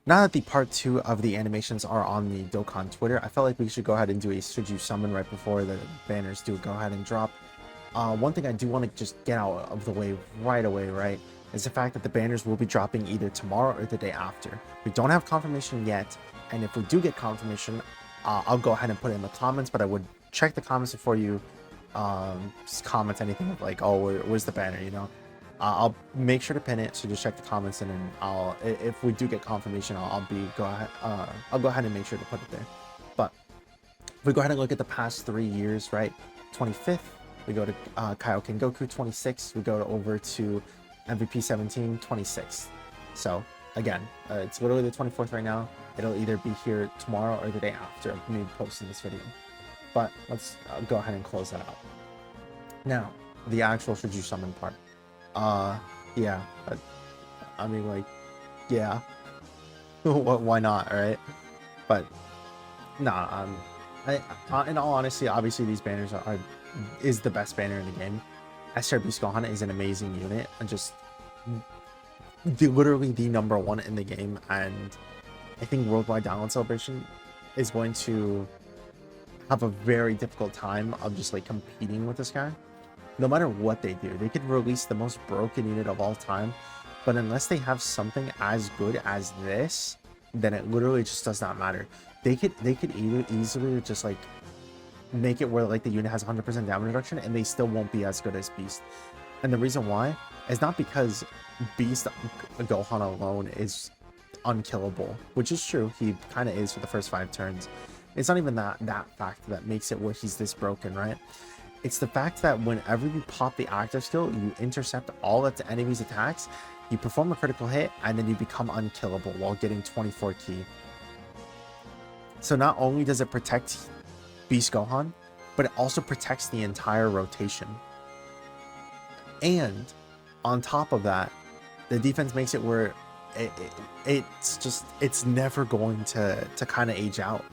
Now that the part 2 of the animations are on the Dokkan Twitter, I felt like we should go ahead and do a Should You Summon right before the banners do go ahead and drop. One thing I do want to just get out of the way right away, right, is the fact that the banners will be dropping either tomorrow or the day after. We don't have confirmation yet, and if we do get confirmation, I'll go ahead and put it in the comments, but I would check the comments before you just comment anything like, oh, where's the banner, you know? I'll make sure to pin it, so just check the comments, and then if we do get confirmation, I'll go ahead and make sure to put it there. But if we go ahead and look at the past 3 years, right? 25th, we go to Kaioken Goku. 26th, we go over to MVP 17. 26th. So again, it's literally the 24th right now. It'll either be here tomorrow or the day after me posting this video. But let's go ahead and close that out. Now, the actual Should You Summon part. Yeah, I mean, like, yeah, why not, right? But nah, in all honesty, obviously these banners is the best banner in the game. SR Beast Gohan is an amazing unit, and just literally the #1 in the game, and I think Worldwide Download Celebration is going to have a very difficult time of just like competing with this guy. No matter what they do, they could release the most broken unit of all time, but unless they have something as good as this, then it literally just does not matter. They could either easily just like make it where like the unit has 100% damage reduction and they still won't be as good as Beast. And the reason why is not because Beast Gohan alone is unkillable, which is true. He kind of is for the first 5 turns. It's not even that fact that makes it where he's this broken, right? It's the fact that whenever you pop the active skill, you intercept all of the enemy's attacks, you perform a critical hit, and then you become unkillable while getting 24 ki. So not only does it protect Beast Gohan, but it also protects the entire rotation. And on top of that, the defense makes it where it's never going to kind of age out.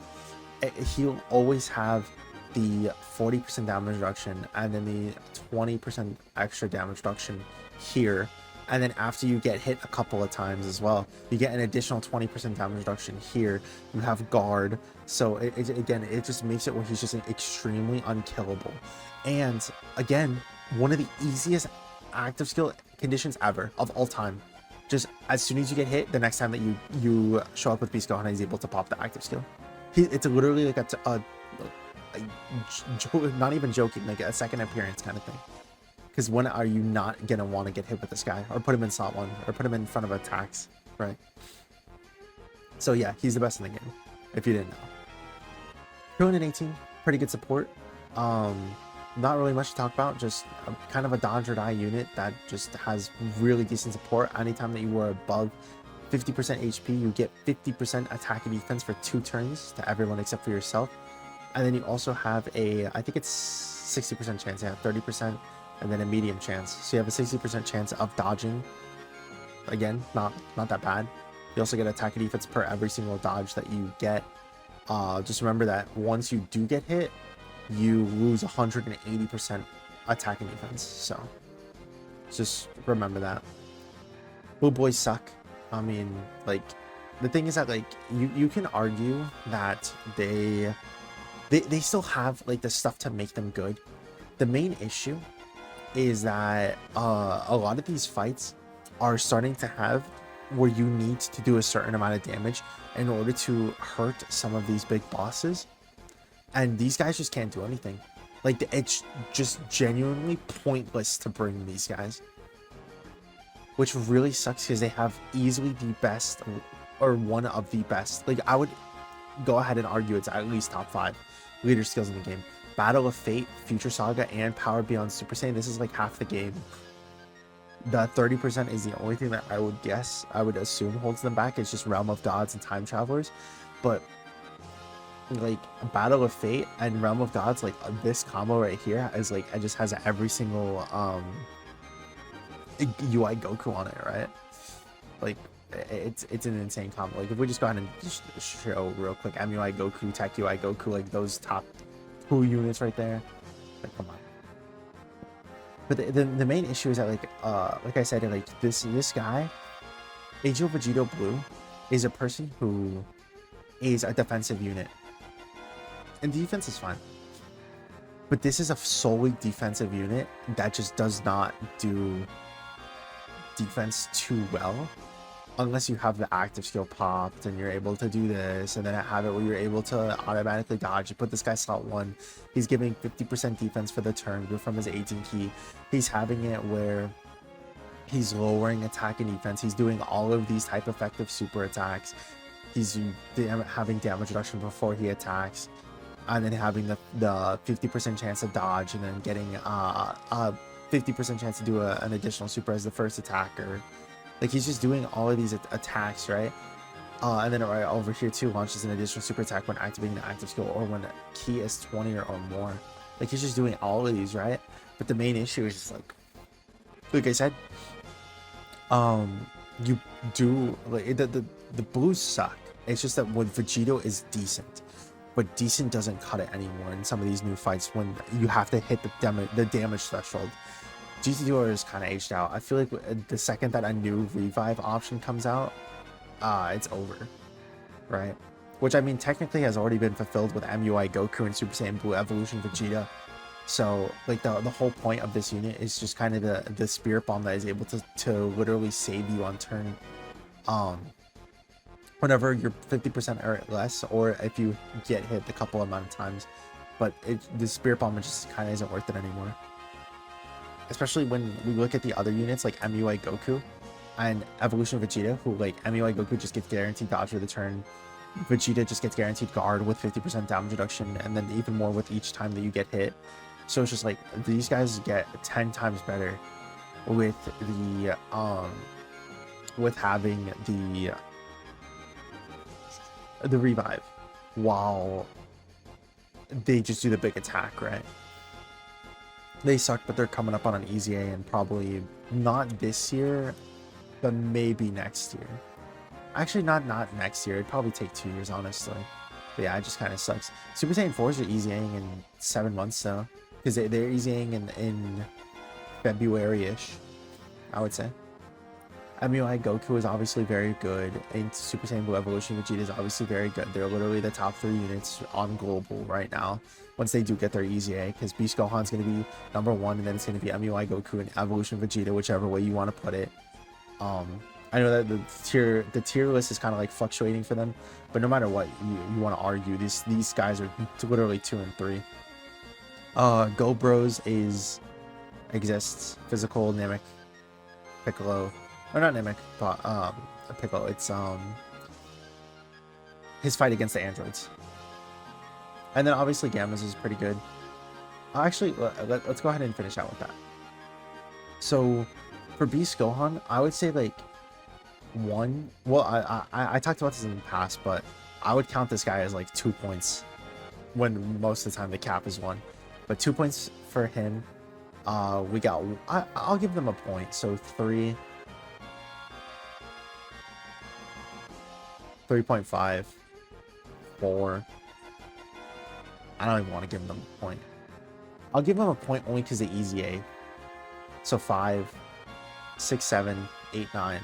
He'll always have the 40% damage reduction and then the 20% extra damage reduction here, and then after you get hit a couple of times as well, you get an additional 20% damage reduction here. You have guard, so again, it just makes it where he's just extremely unkillable. And again, one of the easiest active skill conditions ever of all time. Just as soon as you get hit, the next time that you show up with Beast Gohan, he's able to pop the active skill. It's literally like not even joking, like a second appearance kind of thing. Because when are you not gonna want to get hit with this guy, or put him in slot 1, or put him in front of attacks, right? So yeah, he's the best in the game, if you didn't know. 218, pretty good support. Not really much to talk about, just kind of a dodge or die unit that just has really decent support. Anytime that you were above 50% HP, you get 50% attack and defense for 2 turns to everyone except for yourself. And then you also have I think it's 60% chance, yeah, 30%, and then a medium chance. So you have a 60% chance of dodging. Again, not that bad. You also get attack and defense per every single dodge that you get. Just remember that once you do get hit, you lose 180% attack and defense. So just remember that. Blue boys suck. I mean, like, the thing is that like you can argue that they still have like the stuff to make them good. The main issue is that a lot of these fights are starting to have where you need to do a certain amount of damage in order to hurt some of these big bosses, and these guys just can't do anything. Like, it's just genuinely pointless to bring these guys, which really sucks because they have easily the best, or one of the best. Like, I would go ahead and argue it's at least top 5 leader skills in the game. Battle of Fate, Future Saga, and Power Beyond Super Saiyan. This is like half the game. The 30% is the only thing that I would assume holds them back. It's just Realm of Gods and Time Travelers. But like Battle of Fate and Realm of Gods, like this combo right here is like, it just has every single UI Goku on it, right? Like, it's an insane combo. Like, if we just go ahead and just show real quick MUI Goku, Tech UI Goku, like those top 2 units right there, like, come on. But the main issue is that like I said, like this guy, Agio Vegito Blue, is a person who is a defensive unit. And defense is fine. But this is a solely defensive unit that just does not do defense too well. Unless you have the active skill popped and you're able to do this, and then have it where you're able to automatically dodge. You put this guy slot 1, he's giving 50% defense for the turn from his 18 key. He's having it where he's lowering attack and defense. He's doing all of these type effective super attacks. He's having damage reduction before he attacks, and then having the 50% chance to dodge, and then getting a 50% chance to do an additional super as the first attacker. Like, he's just doing all of these attacks, right? And then right over here too, launches an additional super attack when activating the active skill or when key is 20 or more. Like, he's just doing all of these, right? But the main issue is just like I said, you do like the blues suck. It's just that when Vegito is decent, but decent doesn't cut it anymore in some of these new fights when you have to hit the damage threshold. GT2 is kind of aged out. I feel like the second that a new revive option comes out, it's over, right? Which, I mean, technically has already been fulfilled with MUI Goku and Super Saiyan Blue Evolution Vegeta. So, like, the whole point of this unit is just kind of the Spirit Bomb that is able to literally save you on turn, whenever you're 50% or less, or if you get hit a couple amount of times. But the Spirit Bomb just kind of isn't worth it anymore. Especially when we look at the other units like MUI Goku and Evolution Vegeta, who, like, MUI Goku just gets guaranteed dodge for the turn. Vegeta just gets guaranteed guard with 50% damage reduction, and then even more with each time that you get hit. So it's just like, these guys get 10 times better with the with having the revive, while they just do the big attack, right? They suck, but they're coming up on an easy A, and probably not this year, but maybe next year. Actually, not next year. It'd probably take 2 years, honestly. But yeah, it just kind of sucks. Super Saiyan 4s are easy Aing in 7 months, though. Because they're easy Aing in February-ish, I would say. MUI Goku is obviously very good, and Super Saiyan Blue Evolution Vegeta is obviously very good. They're literally the top 3 units on global right now, once they do get their easy A, because Beast Gohan's going to be number 1, and then it's going to be MUI Goku and Evolution Vegeta, whichever way you want to put it. I know that the tier list is kind of like fluctuating for them, but no matter what you want to argue, these guys are literally 2 and 3. Go Bros exists, physical, Namek, Piccolo, or not Namek, but Piccolo. It's his fight against the androids, and then obviously Gamma's is pretty good. Actually, let's go ahead and finish out with that. So for Beast Gohan, I would say like 1. Well, I talked about this in the past, but I would count this guy as like 2 points, when most of the time the cap is 1. But 2 points for him. We got. I'll give them a point. So 3. 3.5. 4. I don't even want to give them a point. I'll give them a point only because the easy A. So 5, 6, 7, 8, 9,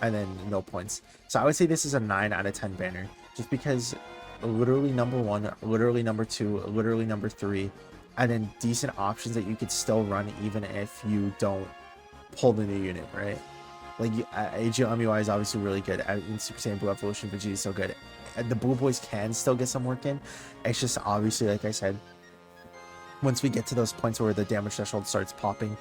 and then no points. So I would say this is a 9 out of 10 banner, just because literally number 1, literally number 2, literally number 3, and then decent options that you could still run even if you don't pull the new unit, right? Like, AGL MUI is obviously really good. In Super Saiyan Blue Evolution Vegeta is so good. The Blue Boys can still get some work in. It's just obviously, like I said, once we get to those points where the damage threshold starts popping,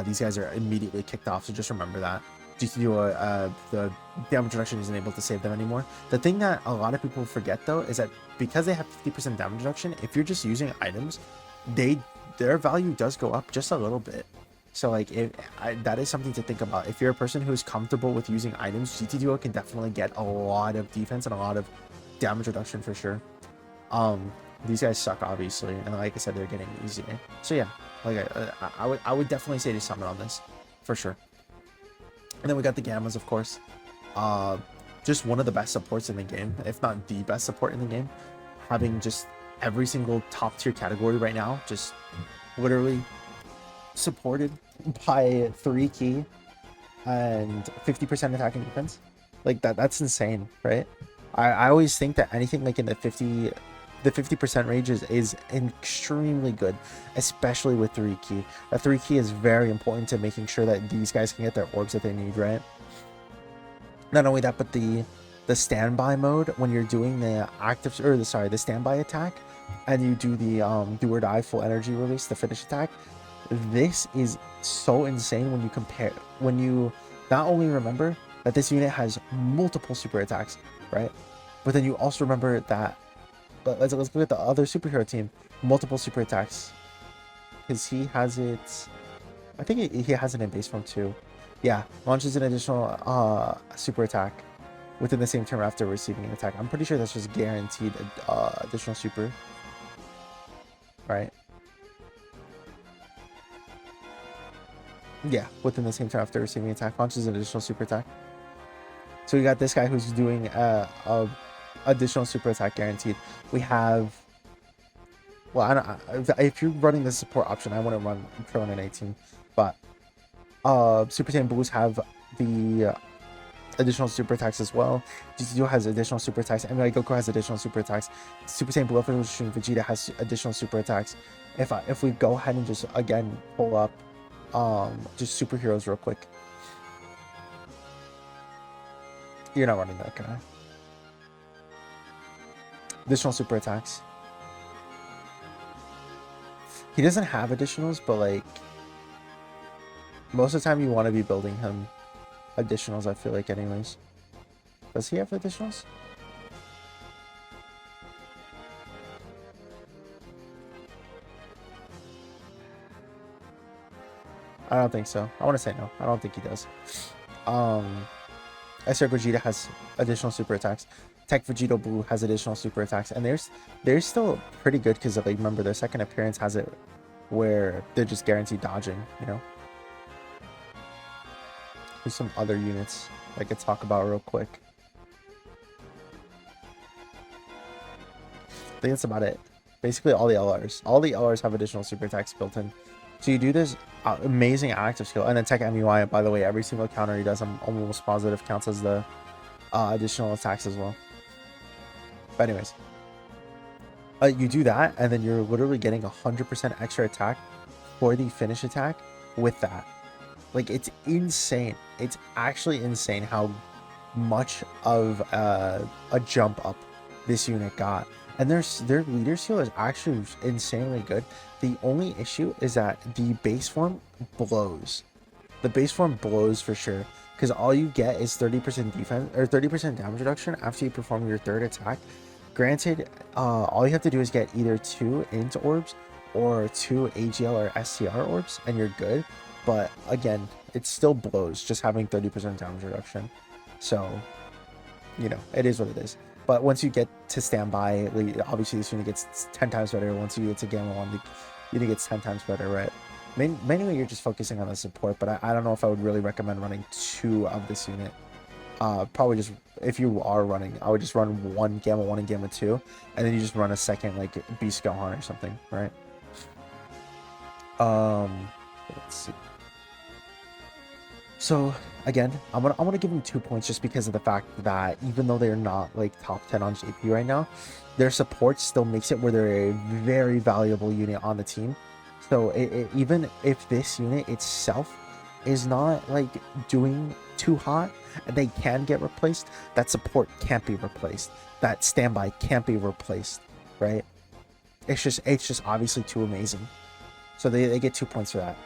these guys are immediately kicked off. So just remember that. The damage reduction isn't able to save them anymore. The thing that a lot of people forget, though, is that because they have 50% damage reduction, if you're just using items, their value does go up just a little bit. So, like, that is something to think about. If you're a person who's comfortable with using items, GT Duo can definitely get a lot of defense and a lot of damage reduction for sure. These guys suck, obviously, and like I said, they're getting easier. So yeah, like I would definitely say to summon on this for sure. And then we got the Gammas, of course. Just one of the best supports in the game, if not the best support in the game. Having just every single top tier category right now, just literally supported by 3 key and 50% attack and defense. Like that's insane, right? I always think that anything like in the 50% range is extremely good, especially with 3 key. A 3 key is very important to making sure that these guys can get their orbs that they need, right? Not only that, but the standby mode when you're doing the active, or the standby attack, and you do the do or die full energy release, the finish attack. This is so insane when you not only remember that this unit has multiple super attacks, right? But then you also remember that, let's look at the other superhero team, multiple super attacks, because he has it. I think he has it in base form too. Yeah, launches an additional super attack within the same turn after receiving an attack. I'm pretty sure that's just guaranteed additional super, right? Yeah, within the same turn after receiving an attack, launches an additional super attack. So we got this guy who's doing a additional super attack guaranteed. We have, well, I don't, if you're running the support option, I wouldn't run Krillin in 18, but Super Saiyan Blues have the additional super attacks as well. GT2 has additional super attacks. Anyway, Goku has additional super attacks. Super Saiyan Blue Evolution Vegeta has additional super attacks. If we go ahead and just again pull up just superheroes real quick. You're not running that guy. Additional super attacks. He doesn't have additionals, but like most of the time you want to be building him additionals, I feel like, anyways. Does he have additionals? I don't think so. I want to say no. I don't think he does. SR Gogeta has additional super attacks. Tech Vegito Blue has additional super attacks, and they're still pretty good because, like, remember, their second appearance has it where they're just guaranteed dodging, you know. There's some other units I could talk about real quick. I think that's about it. Basically, all the LRs. All the LRs have additional super attacks built in. So you do this amazing active skill, and then Tech MUI, by the way, every single counter he does, I'm almost positive counts as the additional attacks as well. But anyways, you do that, and then you're literally getting 100% extra attack for the finish attack with that. Like, it's insane. It's actually insane how much of a jump up this unit got. And their leader skill is actually insanely good. The only issue is that the base form blows. The base form blows for sure, because all you get is 30% defense or 30% damage reduction after you perform your third attack. Granted, all you have to do is get either 2 int orbs or 2 AGL or STR orbs, and you're good. But again, it still blows just having 30% damage reduction. So, you know, it is what it is. But once you get to standby, obviously this unit gets 10 times better. Once you get to Gamma 1, the unit gets 10 times better, right? Mainly you're just focusing on the support, but I don't know if I would really recommend running 2 of this unit. Probably just, if you are running, I would just run 1 Gamma 1 and Gamma 2, and then you just run a second, like, Beast Gohan or something, right? Let's see. So again, I'm gonna give them 2 points just because of the fact that even though they're not like top 10 on JP right now, their support still makes it where they're a very valuable unit on the team. So even if this unit itself is not like doing too hot and they can get replaced, that support can't be replaced. That standby can't be replaced, right? It's just obviously too amazing. So they get 2 points for that.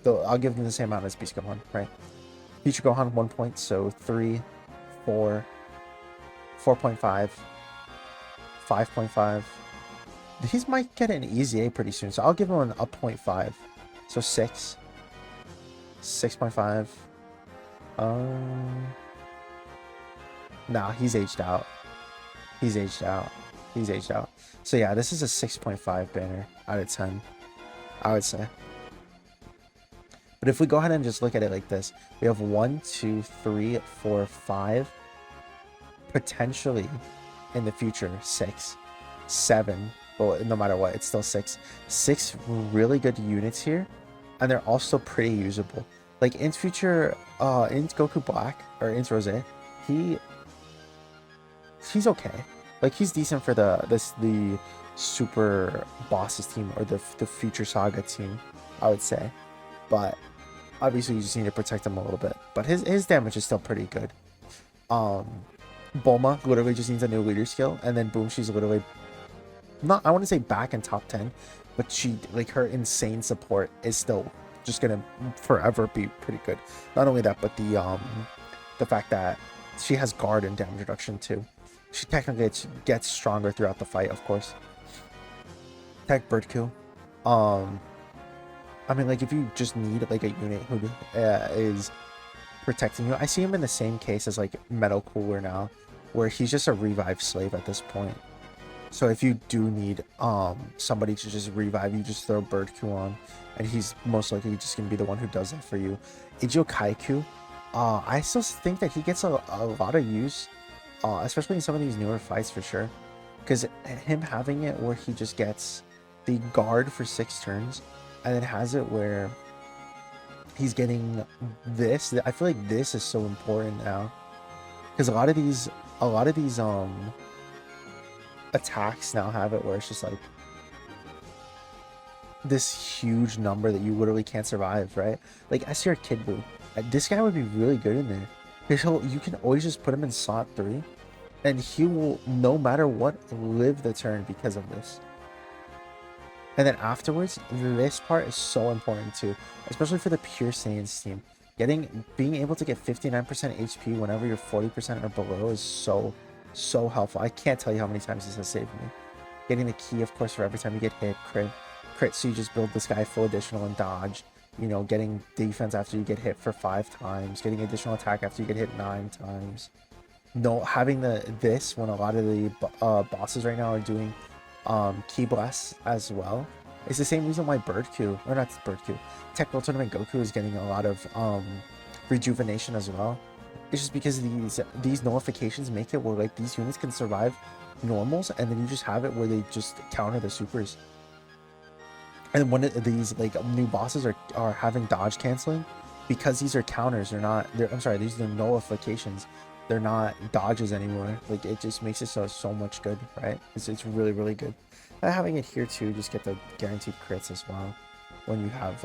Though I'll give them the same amount as Beast Gohan, right? Future Gohan 1 point, so 3, 4, 4.5, 5.5. These might get an easy A pretty soon, so I'll give him a 0.5. So 6, 6.5. Nah, he's aged out. He's aged out. He's aged out. So yeah, this is a 6.5 banner out of 10, I would say. But if we go ahead and just look at it like this, we have 1, 2, 3, 4, 5, potentially in the future 6, 7. Well, no matter what, it's still 6. 6 really good units here, and they're also pretty usable. Like in future, in Goku Black or in Rose, he he's okay. Like he's decent for the super bosses team or the future saga team, I would say. But obviously you just need to protect him a little bit. But his damage is still pretty good. Um Bulma literally just needs a new leader skill, and then boom, she's literally not, I want to say back in top 10, but she, like, her insane support is still just gonna forever be pretty good. Not only that, but the fact that she has guard and damage reduction too. She technically gets stronger throughout the fight, of course. Tech bird kill. I mean, like, if you just need like a unit who is protecting you, I see him in the same case as like Metal Cooler now, where he's just a revive slave at this point. So if you do need somebody to just revive, you just throw Bird Q on, and he's most likely just gonna be the one who does that for you. Ijo Kaiku, I still think that he gets a lot of use, especially in some of these newer fights for sure. Because him having it where he just gets the guard for 6 turns, and then has it where he's getting this. I feel like this is so important now, because a lot of these attacks now have it where it's just like this huge number that you literally can't survive, right? Like SR Kid Buu, this guy would be really good in there because you can always just put him in slot 3 and he will, no matter what, live the turn because of this. And then afterwards, this part is so important too, especially for the pure Saiyans team. Being able to get 59% HP whenever you're 40% or below is so helpful. I can't tell you how many times this has saved me. Getting the key, of course, for every time you get hit, crit, so you just build this guy full additional and dodge. You know, getting defense after you get hit for 5 times, getting additional attack after you get hit 9 times. No, having this when a lot of the bosses right now are doing key blasts as well. It's the same reason why Tech World Tournament Goku is getting a lot of rejuvenation as well. It's just because these nullifications make it where like these units can survive normals, and then you just have it where they just counter the supers. And when these like new bosses are having dodge canceling, because these are counters, these are nullifications. They're not dodges anymore. Like it just makes it so much good, right? It's really, really good. And having it here too, just get the guaranteed crits as well when you have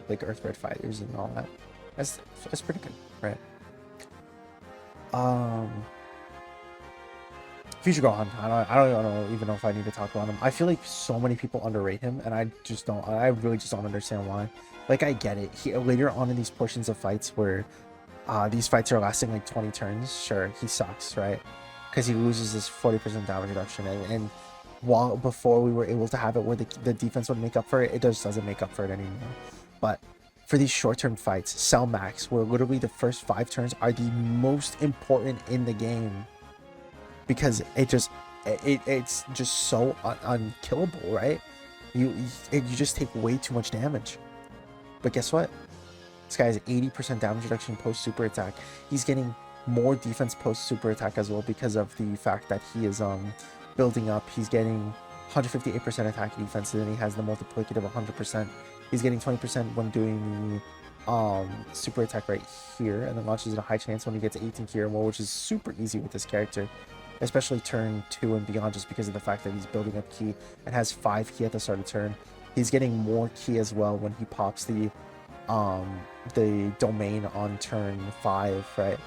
like Earthbird fighters and all that. That's pretty good, right? Future Gohan, I don't even know if I need to talk about him. I feel like so many people underrate him, and I really just don't understand why. Like, I get it. Later on in these portions of fights where these fights are lasting like 20 turns, sure, he sucks, right? Because he loses this 40% damage reduction, and while before we were able to have it where the defense would make up for it, it just doesn't make up for it anymore. But for these short-term fights, Cell Max, where literally the first 5 turns are the most important in the game, because it's just so unkillable, right? You just take way too much damage. But guess what? This guy has 80% damage reduction post super attack. He's getting more defense post super attack as well because of the fact that he is building up. He's getting 158% attack defense, and then he has the multiplicative 100%. He's getting 20% when doing the super attack right here, and then launches at a high chance when he gets 18 here, which is super easy with this character, especially turn 2 and beyond, just because of the fact that he's building up ki and has 5 ki at the start of turn. He's getting more ki as well when he pops the domain on turn 5, right?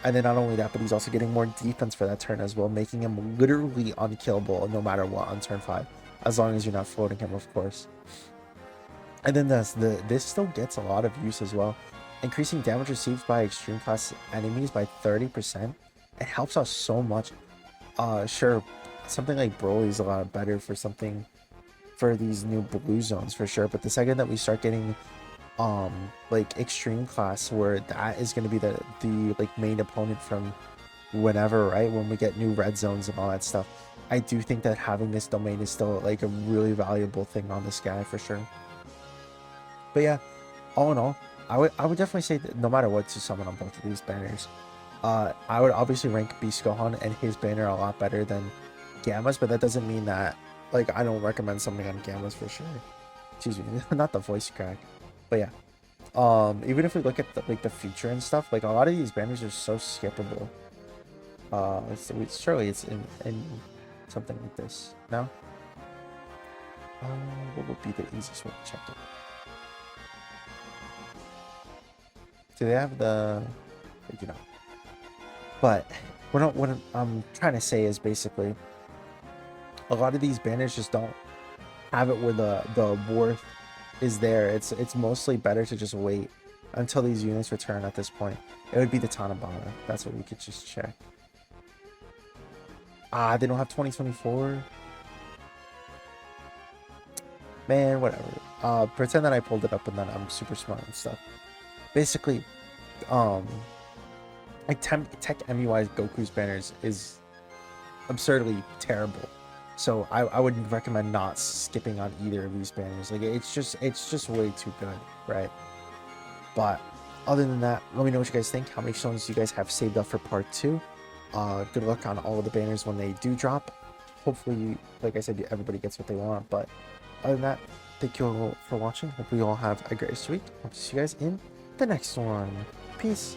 And then not only that, but he's also getting more defense for that turn as well, making him literally unkillable no matter what on turn 5, as long as you're not floating him, of course. And then this still gets a lot of use as well, increasing damage received by extreme class enemies by 30%. It helps out so much. Sure, something like Broly is a lot better for these new blue zones for sure, but the second that we start getting like extreme class, where that is going to be the like main opponent from whenever, right, when we get new red zones and all that stuff, I do think that having this domain is still like a really valuable thing on this guy for sure. But yeah, all in all, I would definitely say that no matter what, to summon on both of these banners. I would obviously rank Beast Gohan and his banner a lot better than Gamma's, but that doesn't mean that like I don't recommend something on Gamma's for sure. Excuse me, not the voice crack. But yeah, Even if we look at the feature and stuff, like a lot of these banners are so skippable. So surely it's in something like this. No. What would be the easiest way to check it? Do they have the? You know. But what I'm trying to say is basically, a lot of these banners just don't have it where the worth is there. It's mostly better to just wait until these units return at this point. It would be the Tanabata. That's what we could just check. They don't have 2024. Man, whatever. Pretend that I pulled it up and then I'm super smart and stuff. Basically, like Tech MUI's Goku's banners is absurdly terrible. So I would recommend not skipping on either of these banners. Like it's just way too good, right? But other than that, let me know what you guys think. How many songs you guys have saved up for part 2? Good luck on all of the banners when they do drop. Hopefully, like I said, everybody gets what they want. But other than that, thank you all for watching. Hope you all have a great week. I'll see you guys in the next one. Peace.